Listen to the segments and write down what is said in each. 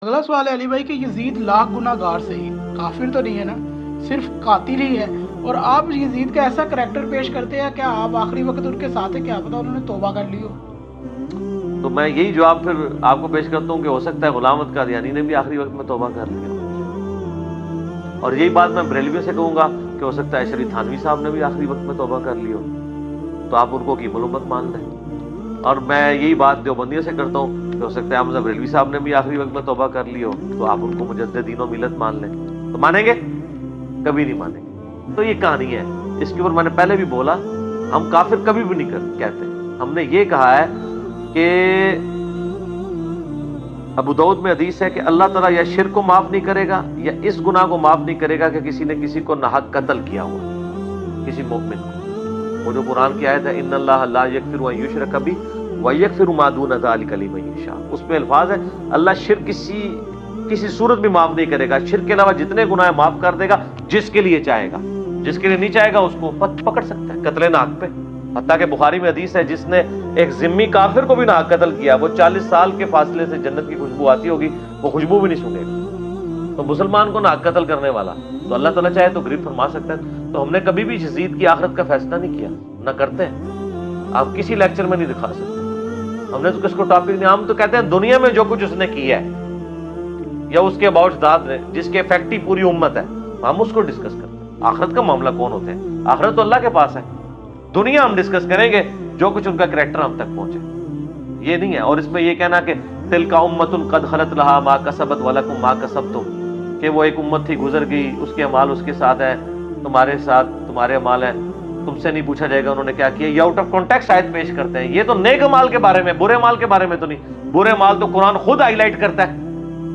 अगला सवाल है अली भाई कि यजीद लाख गुनाहगार से ही काफिर तो नहीं है ना, सिर्फ कातिल ही है। और आप यजीद का ऐसा करैक्टर पेश करते हैं, क्या आप आखिरी वक्त उनके साथ है? क्या पता उन्होंने तौबा कर ली हो। तो मैं यही जवाब फिर आपको पेश करता हूँ कि हो सकता है गुलाम अहमद कादियानी ने भी आखिरी वक्त में तौबा कर लिया, और यही बात मैं बरेलवियों से कहूँगा कि हो सकता है शरीफ थानवी साहब ने भी आखिरी वक्त में तौबा कर ली हो, तो आप उनको की मुलम्मत मान लें। और मैं यही बात देवबंदियों से करता हूँ कि हो सकता है अहमद बरेलवी साहब ने भी आखिरी वक्त में तौबा कर ली हो, तो आप उनको मुजद्दिद दीन और मिल्लत मान लें। तो मानेंगे? कभी नहीं मानेंगे। तो ये कहानी है, इसके ऊपर मैंने पहले भी बोला, हम काफिर कभी भी नहीं कहते। हमने ये कहा है कि अबू दाऊद में हदीस है कि अल्लाह ताला या शिर्क को माफ नहीं करेगा या इस गुनाह को माफ नहीं करेगा कि किसी ने किसी को नाहक कत्ल किया हुआ, किसी मोमिन को। वो जो कुरान की आयत है इन्नल्लाह ला यगफिरु अन युशरक बिही व यगफिरु मा दून ज़ालिका लिमन यशा, उसमें अल्फाज है अल्लाह शिर्क किसी सूरत में माफ नहीं करेगा, शिर्क के अलावा जितने गुनाह माफ कर देगा जिसके लिए चाहेगा, जिसके लिए नहीं चाहेगा उसको पकड़ सकता है कत्ले नाक पे। हत्ता के बुखारी में हदीस है जिसने एक जिम्मी काफिर को भी नाहक कत्ल किया, वो 40 साल के फासले से जन्नत की खुशबू आती होगी, वो खुशबू भी नहीं सूंघेगा। तो मुसलमान को नाहक कत्ल करने वाला तो अल्लाह ताला चाहे तो गिरफ्त फरमा सकता है। तो हमने कभी भी यजीद की आखिरत का फैसला नहीं किया, ना करते हैं, आप किसी लेक्चर में नहीं दिखा सकते। हमने तो किसको टॉपिक नहीं, हम तो कहते हैं दुनिया में जो कुछ उसने किया है या उसके अबाउट ज़ात ने जिसके इफेक्ट ही पूरी उम्मत है, हम उसको डिस्कस करते हैं। आखिरत का मामला कौन होते हैं? आखिरत तो अल्लाह के पास है। दुनिया हम डिस्कस करेंगे जो कुछ उनका करैक्टर हम तक पहुंचे, ये नहीं है। और इसमें ये कहना कि तिलका उम्मतुन कद खलत लहा मा कसबत वलकुम मा कसबतुम, कि वो एक उम्मत थी गुजर गई, उसके अमाल उसके साथ है, तुम्हारे साथ तुम्हारे अमाल है, तुमसे नहीं पूछा जाएगा उन्होंने क्या किया। ये आउट ऑफ कॉन्टेक्स्ट आयत पेश करते हैं। ये तो नेक अमाल के बारे में, बुरे माल के बारे में तो नहीं। बुरे माल तो कुरान खुद हाईलाइट करता है।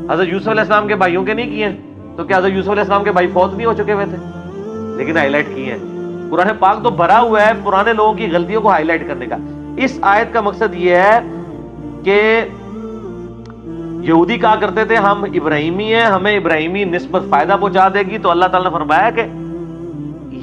हजरत यूसुफ अलैहिस्सलाम के भाइयों के नहीं किए, तो क्या हजरत यूसुफ अलैहिस्सलाम के भाई फौत नहीं हो चुके हुए थे? लेकिन हाईलाइट किए हैं। कुरान पाक तो भरा हुआ है पुराने लोगों की गलतियों को हाईलाइट करने का। इस आयत का मकसद ये है कि यहूदी कहा करते थे हम इब्राहिमी हैं, हमें इब्राहिमी निस्बत फायदा पहुंचा देगी, तो अल्लाह ताला ने फरमाया कि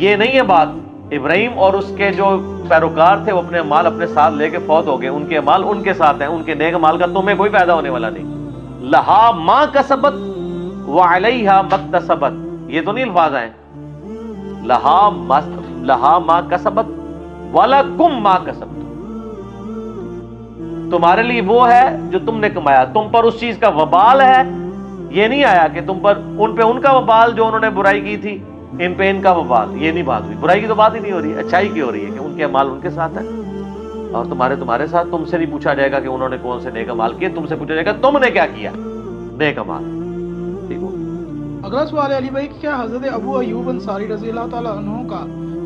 ये नहीं है बात। इब्राहिम और उसके जो पैरोकार थे वो अपने अमाल अपने साथ लेके फौत हो गए, उनके अमाल उनके साथ हैं, उनके नेक अमाल का तुम्हें कोई फायदा होने वाला नहीं। लहा मा कसबत व अलैहा मक्तसबत, ये तो नहीं अल्फाज आए, लहा मा कसबत वलकुम मा कसबत, तुम्हारे लिए वो है जो तुमने कमाया, तुम पर उस चीज का वबाल है। ये नहीं आया कि तुम पर उन पे उनका वबाल जो उन्होंने बुराई की थी, इन पे इनका वबाल, ये नहीं बात हुई। बुराई की तो बात ही नहीं हो रही है, अच्छाई की हो रही है कि उनके अमाल उनके साथ है और तुम्हारे साथ। तुमसे नहीं पूछा जाएगा कि उन्होंने कौन से नेक अमाल किए, तुमसे पूछा जाएगा तुमने क्या किया नेक अमाल। ठीक हो। अगला सवाल है अली भाई कि क्या हजरत अबू अयूब अंसारी रज़ी अल्लाह ताला अन्हु का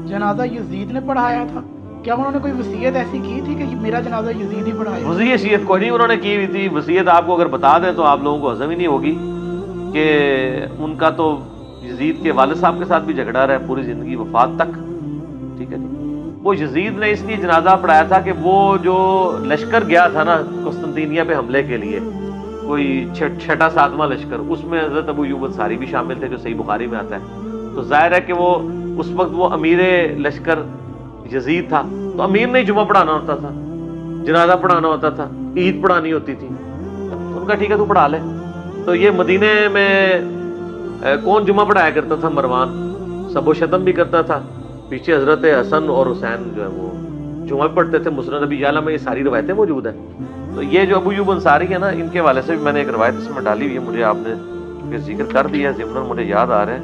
जनाजा यजीद ने पढ़ाया था? क्या उन्होंने कोई वसीयत ऐसी की थी कि मेरा जनाजा यजीद ही पढ़ाए? वसीयत कोई नहीं उन्होंने की हुई थी। वसीयत आपको अगर बता दें तो आप लोगों को हजम ही नहीं होगी कि उनका तो यजीद के वालिद साहब के साथ भी झगड़ा रहा है पूरी जिंदगी वफात तक। ठीक है जी। वो यजीद ने इसलिए जनाजा पढ़ाया था कि वो जो लश्कर गया था ना कुस्तुनतीनिया पे हमले के लिए, कोई 6वां 7वां लश्कर, उसमें हजरत अबू अयूब अंसारी भी शामिल थे, जो सही बुखारी में आता है। तो जाहिर है कि वो उस वक्त वो अमीर लश्कर यजीद था, तो अमीर ने जुमा पढ़ाना होता था, जनाजा पढ़ाना होता था, ईद पढ़ानी होती थी। तो उनका ठीक है तू पढ़ा ले। तो ये मदीने में कौन जुमा पढ़ाया करता था? मरवान सबो शतम भी करता था, पीछे हजरत हसन और हुसैन जो है वो जुमा पढ़ते थे। मुस्नद अबी याला में ये सारी रवायतें मौजूद हैं। तो ये जो अबू अयूब अंसारी है ना, इनके वाले से भी मैंने एक रवायत इसमें डाली हुई है, मुझे आपने जिक्र कर दिया है ज़िम्नन, मुझे याद आ रहा है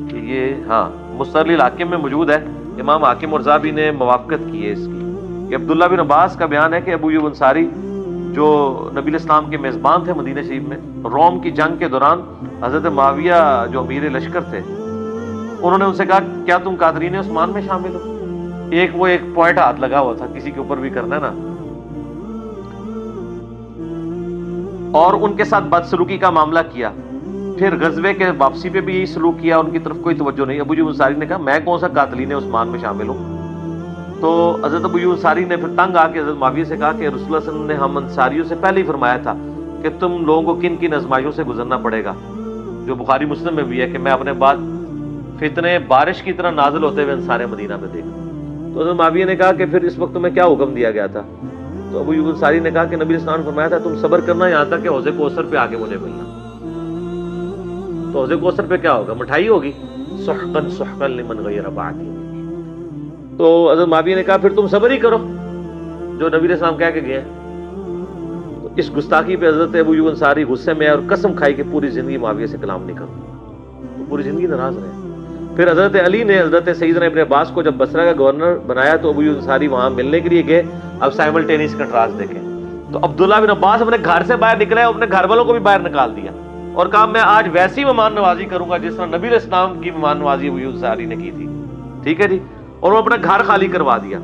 कि ये हाँ मुस्तदरिल हाकिम में मौजूद है। इमाम हाकिम और ज़ाबी ने मवाफ़क़त की है इसकी कि अब्दुल्ला बिन अब्बास का बयान है कि अबू अयूब अंसारी जो नबी इस्लाम के मेज़बान थे मदीना शरीफ में, रोम की जंग के दौरान हज़रत माविया जो अमीर लश्कर थे, उन्होंने उनसे कहा क्या तुम कादरीन उस्मान में शामिल हो? एक पॉइंट हाथ लगा हुआ था, किसी के ऊपर भी करना है ना, और उनके साथ बदसलूकी का मामला किया। फिर गजवे के वापसी पे भी यही सलूक किया, उनकी तरफ कोई तवज्जो नहीं। अबू अयूब अंसारी ने कहा मैं कौन सा कातलीन उस्मान में शामिल हूँ। तो हजरत अबू अयूब अंसारी ने फिर तंग आके हजरत माविया से कहा कि रसूलुल्लाह सल्लल्लाहु अलैहि वसल्लम ने हम अंसारियों से पहले ही फरमाया था कि तुम लोगों को किन किन आजमाइशों से गुजरना पड़ेगा, जो बुखारी मुस्लिम में भी है कि मैं अपने बाद फितने बारिश की तरह नाजिल होते हुए अंसार मदीना में देखा। तो हजरत माविया ने कहा कि फिर इस वक्त में क्या हुक्म दिया गया था? तो अबू अयूब अंसारी ने कहा कि नबी इस्लाम ने फरमाया था तुम सब्र करना यहाँ तक कि हौज़े कौसर पे आके मुझे मिलना। تو حوض کوثر پہ کیا ہوگا؟ مٹھائی ہوگی. سحقن سحقن لمن غیر بعدی. تو حضرت معاویہ نے کہا پھر تم صبر ہی کرو جو نبی علیہ السلام کہہ کے گئے ہیں. تو اس گستاخی پہ حضرت ابو ایوب انصاری غصے میں اور قسم کھائی کہ پوری زندگی معاویہ سے کلام نہیں کروں. تو پوری زندگی ناراض رہے. پھر حضرت علی نے حضرت سیدنا ابن عباس کو جب بصرہ کا گورنر بنایا تو ابو ایوب انصاری وہاں ملنے کے لیے گئے. اب سائملٹینیس کنٹراسٹ دیکھیں. تو عبداللہ بن عباس اپنے گھر سے باہر نکلے، اپنے گھر والوں کو بھی باہر نکال دیا اور کہا میں آج ویسی مہمان نوازی کروں گا جس طرح نبی علیہ السلام کی مہمان نوازی ابو ایوب انصاری نے کی تھی. ٹھیک ہے جی. اور وہ اپنا گھر خالی کروا دیا،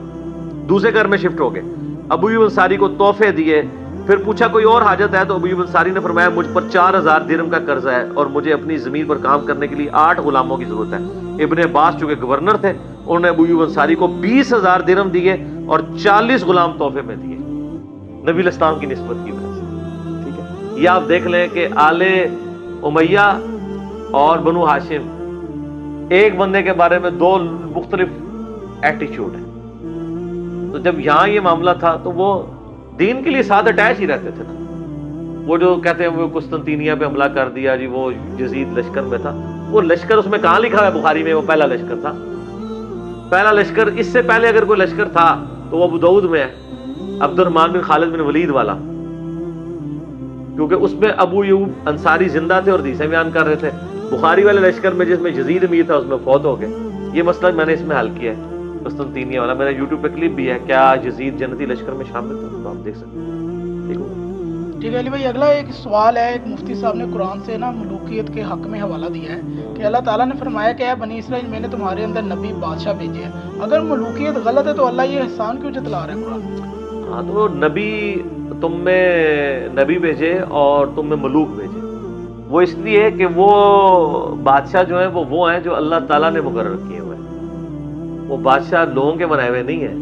دوسرے گھر میں شفٹ ہو گئے. ابو ایوب انصاری کو تحفے دیے. پھر پوچھا کوئی اور حاجت ہے؟ تو ابو ایوب انصاری نے فرمایا مجھ پر 4000 درہم کا قرض ہے اور مجھے اپنی زمین پر کام کرنے کے لیے 8 غلاموں کی ضرورت ہے. ابن عباس چونکہ گورنر تھے، انہوں نے ابو ایوب انصاری کو 20,000 درہم دیے اور 40 غلام تحفے میں دیے نبی علیہ السلام کی نسبت کی وجہ سے. ٹھیک ہے. یہ آپ دیکھ لیں کہ آل امیہ اور بنو ہاشم ایک بندے کے بارے میں 2 مختلف ایٹیچیوڈ ہیں. تو جب یہاں یہ معاملہ تھا تو وہ دین کے لیے ساتھ اٹیچ ہی رہتے تھے نا. وہ جو کہتے ہیں وہ قسطنطینیہ پہ حملہ کر دیا جی، وہ یزید لشکر میں تھا. وہ لشکر اس میں کہاں لکھا ہے بخاری میں وہ پہلا لشکر تھا؟ پہلا لشکر اس سے پہلے اگر کوئی لشکر تھا تو وہ ابو داؤد میں ہے، عبد الرحمن بن خالد بن ولید والا، کیونکہ اس میں ابو ایوب انصاری زندہ تھے اور حدیثیں بیان کر رہے تھے. بخاری والے لشکر میں جس میں یزید امیر تھا اس میں فوت ہو گئے. یہ مسئلہ میں نے اس میں حل کیا ہے قسطنطینیہ والا. میرا یوٹیوب پہ کلپ بھی ہے، کیا یزید جنتی لشکر میں شامل تھا، تو آپ دیکھ سکتے ہیں. ٹھیک ہے علی بھائی، اگلا ایک سوال ہے. ایک مفتی صاحب نے قرآن سے نا ملوکیت کے حق میں حوالہ دیا ہے کہ اللہ تعالیٰ نے فرمایا کہ اے بنی اسرائیل میں نے تمہارے اندر نبی بادشاہ بھیجے ہیں. اگر ملوکیت غلط ہے تو اللہ یہ احسان کیوں جتلا رہا ہے قرآن میں؟ ہاں، تو نبی تم میں نبی بھیجے اور تم میں ملوک بھیجے، وہ اس لیے کہ وہ بادشاہ جو ہیں وہ ہیں جو اللہ تعالیٰ نے مقرر کیے ہوئے ہیں. وہ بادشاہ لوگوں کے بنائے ہوئے نہیں ہیں.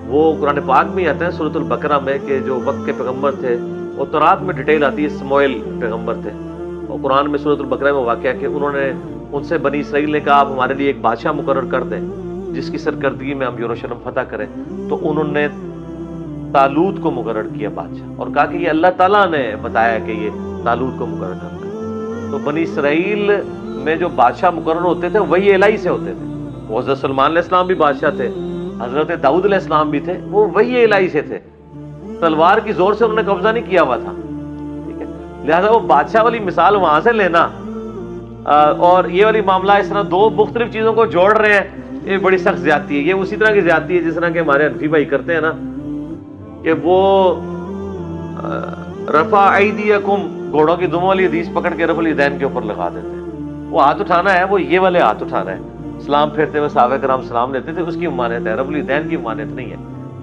وہ قرآن پاک میں آتے ہیں سورۃ البقرہ میں کہ جو وقت کے پیغمبر تھے، وہ تورات میں ڈیٹیل آتی ہے سموئیل پیغمبر تھے، اور قرآن میں سورۃ البقرہ میں واقعہ کہ انہوں نے ان سے بنی اسرائیل نے کہا آپ ہمارے لیے ایک بادشاہ مقرر کر دیں جس کی سرکردگی میں ہم یروشلم فتح کریں. تو انہوں نے طالوت کو مقرر کیا بادشاہ اور کہا کہ یہ اللہ تعالیٰ نے بتایا کہ یہ طالوت کو مقرر کرنا. تو بنی اسرائیل میں جو بادشاہ مقرر ہوتے تھے وہی الہی سے ہوتے تھے. وہ حضرت سلمان علیہ السلام بھی بادشاہ تھے، حضرت داؤد علیہ السلام بھی تھے، وہ وہی الہی سے تھے. تلوار کی زور سے انہوں نے قبضہ نہیں کیا ہوا تھا. ٹھیک ہے. لہذا وہ بادشاہ والی مثال وہاں سے لینا اور یہ والی معاملہ اس طرح 2 مختلف چیزوں کو جوڑ رہے ہیں، یہ بڑی سخت زیادتی ہے. یہ اسی طرح کی زیادتی ہے جس طرح کہ ہمارے حنفی بھائی کرتے ہیں نا کہ وہ رفع ایدیکم گھوڑوں کی دموں والی حدیث پکڑ کے رفع الیدین کے اوپر لگا دیتے ہیں. وہ ہاتھ اٹھانا ہے، وہ یہ والے ہاتھ اٹھانا ہے. سلام پھیرتے ہوئے صحابہ کرام سلام لیتے تھے، اس کی ممانعت ہے، رفع الیدین کی ممانعت نہیں ہے.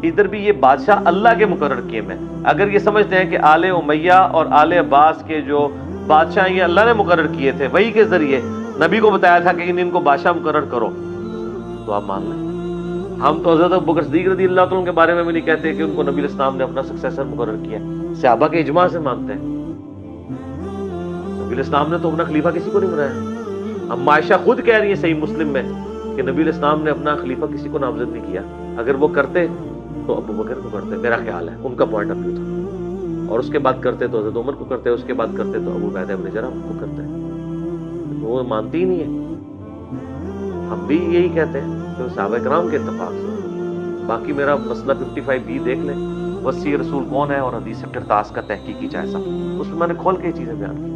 ادھر بھی یہ بادشاہ اللہ کے مقرر کیے میں. اگر یہ سمجھتے ہیں کہ آل امیہ اور آل عباس کے جو بادشاہ یہ اللہ نے مقرر کیے تھے، وہی کے ذریعے نبی کو بتایا تھا کہ ان کو بادشاہ مقرر کرو، تو آپ مان لیں. ہم تو حضرت ابوبکر صدیق رضی اللہ عنہ کے بارے میں بھی نہیں کہتے کہ ان کو نبی علیہ السلام نے اپنا سکسیسر مقرر کیا. صحابہ کے اجماع سے مانتے ہیں. نبی علیہ السلام نے تو اپنا خلیفہ کسی کو نہیں بنایا. اب عائشہ خود کہہ رہی ہے صحیح مسلم میں کہ نبی علیہ السلام نے اپنا خلیفہ کسی کو نامزد نہیں کیا. اگر وہ کرتے تو ابو بکر کو کرتے، میرا خیال ہے ان کا پوائنٹ آف ویو تھا. اور اس کے بعد کرتے تو حضرت عمر کو کرتے، اس کے بعد کرتے تو ابو عبیدہ بن جراح کو کرتے. وہ مانتی ہی نہیں ہے. ہم بھی یہی کہتے ہیں کہ صحابہ کرام کے اتفاق سے. باقی میرا مسئلہ 55B دیکھ لیں، وصی رسول کون ہے اور حدیث کرتاس کا تحقیقی جائزہ، اس میں میں نے کھول کے یہ چیزیں بیان کی.